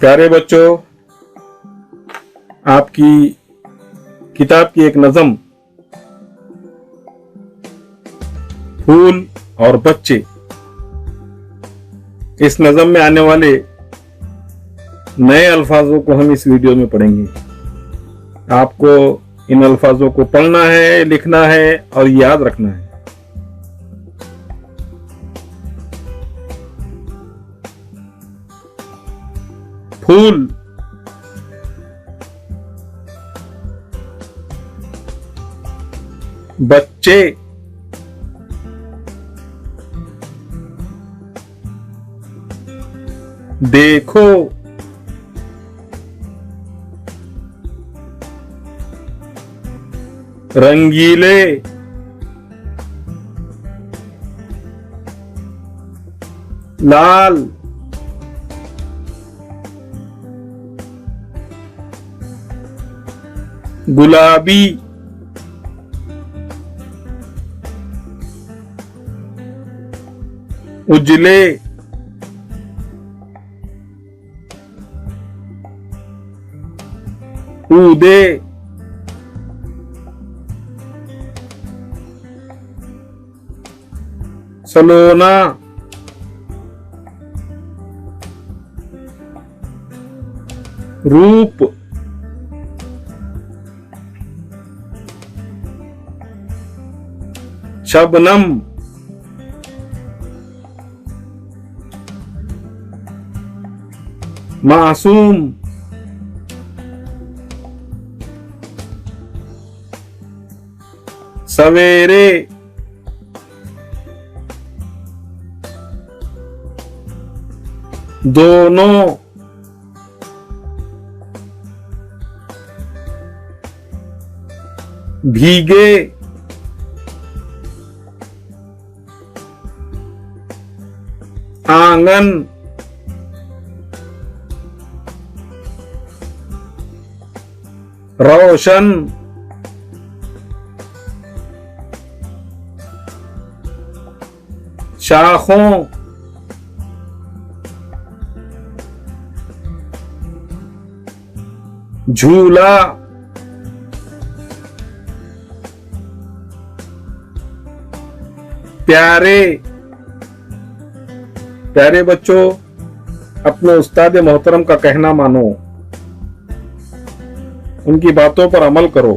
प्यारे बच्चों, आपकी किताब की एक नज़म फूल और बच्चे, इस नज़म में आने वाले नए अल्फाजों को हम इस वीडियो में पढ़ेंगे। आपको इन अल्फाजों को पढ़ना है, लिखना है और याद रखना है। फूल, बच्चे, देखो, रंगीले, लाल, गुलाबी, उजले, ऊदे, सलोना, रूप, शबनम, मासूम, सवेरे, दोनों, भीगे, आंगन, रोशन, शाखों, झूला, प्यारे। प्यारे बच्चों, अपने उस्ताद मोहतरम का कहना मानो, उनकी बातों पर अमल करो।